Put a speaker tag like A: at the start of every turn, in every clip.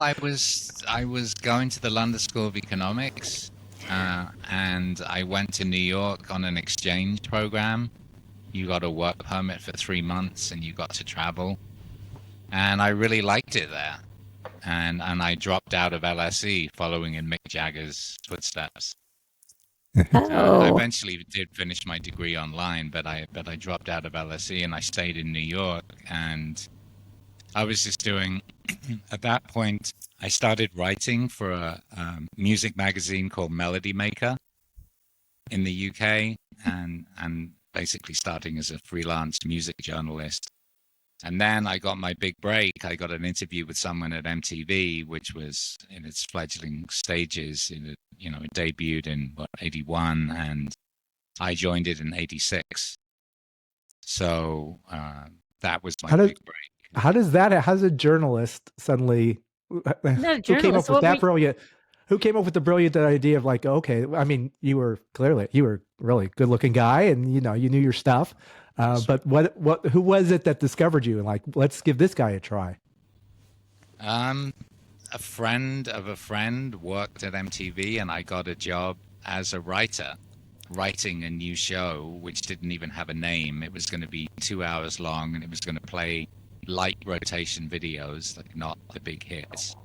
A: I was going to the London School of Economics, and I went to New York on an exchange program. You got a work permit for 3 months, and you got to travel. And I really liked it there. And I dropped out of LSE following in Mick Jagger's footsteps. I
B: Oh,
A: eventually did finish my degree online, but I dropped out of LSE and I stayed in New York. And I was just doing at that point. I started writing for a music magazine called Melody Maker in the UK, and basically starting as a freelance music journalist. And then I got my big break. I got an interview with someone at MTV, which was in its fledgling stages. It debuted in what, 81, and I joined it in 86. So that was my
C: How does
A: big break.
C: how does a journalist suddenly
B: not a
C: who came up
B: journalist.
C: with
B: What were
C: that brilliant who came up with the brilliant idea of like, okay, I mean, you were a really good looking guy, and you knew your stuff. But who was it that discovered you and like, let's give this guy a try?
A: Um, a friend of a friend worked at MTV, and I got a job as a writer, writing a new show which didn't even have a name. It was going to be 2 hours long, and it was going to play light rotation videos, like not the big hits.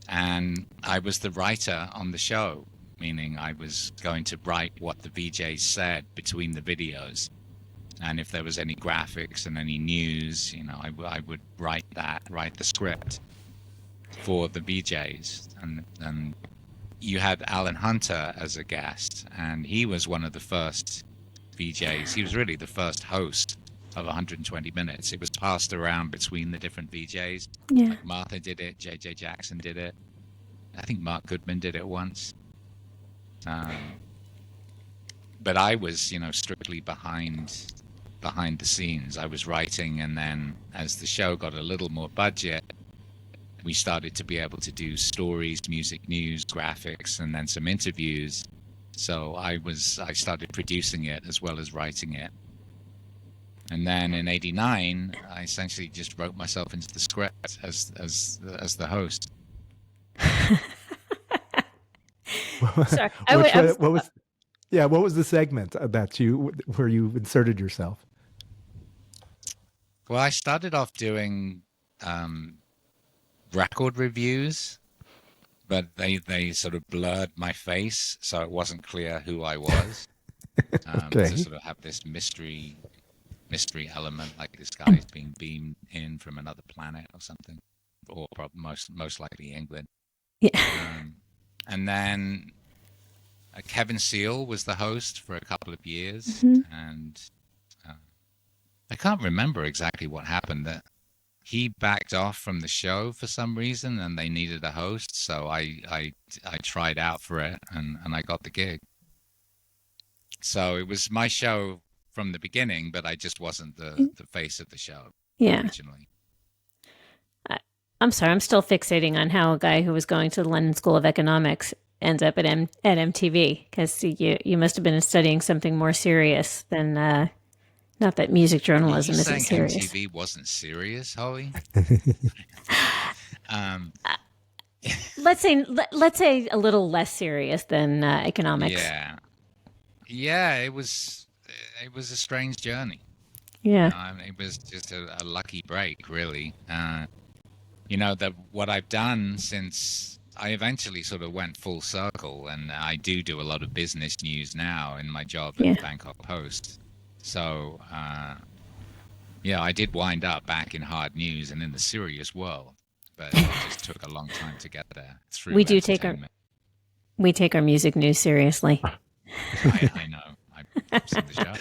A: And I was the writer on the show, meaning I was going to write what the VJs said between the videos. And if there was any graphics and any news, I would write the script for the VJs. And you had Alan Hunter as a guest, and he was one of the first VJs. He was really the first host of 120 Minutes. It was passed around between the different VJs.
B: Yeah.
A: Like Martha did it, JJ Jackson did it. I think Mark Goodman did it once. But I was, strictly behind the scenes. I was writing, and then as the show got a little more budget, we started to be able to do stories, music news, graphics, and then some interviews. So I started producing it as well as writing it. And then in '89, I essentially just wrote myself into the script as the host.
B: Sorry.
C: What was the segment where you inserted yourself?
A: Well, I started off doing record reviews, but they sort of blurred my face, so it wasn't clear who I was.
C: Okay.
A: To sort of have this mystery element, like this guy's being beamed in from another planet or something, or most likely England.
B: Yeah.
A: And then Kevin Seal was the host for a couple of years,
B: Mhm.
A: and I can't remember exactly what happened. That he backed off from the show for some reason, and they needed a host, so I tried out for it, and I got the gig. So it was my show from the beginning, but I just wasn't the face of the show
B: Yeah.
A: originally.
B: I'm sorry. I'm still fixating on how a guy who was going to the London School of Economics ends up at MTV, because you must have been studying something more serious than not that music
A: Are you
B: journalism isn't
A: saying
B: serious.
A: MTV wasn't serious, Holly?
B: Let's say a little less serious than economics.
A: Yeah. It was a strange journey.
B: Yeah.
A: It was just a lucky break, really. What I've done since I eventually sort of went full circle, and I do a lot of business news now in my job
B: Yeah.
A: at Bangkok Post. So, I did wind up back in hard news and in the serious world, but it just took a long time to get there through
B: We do take our music news seriously.
A: I know. I've seen the show.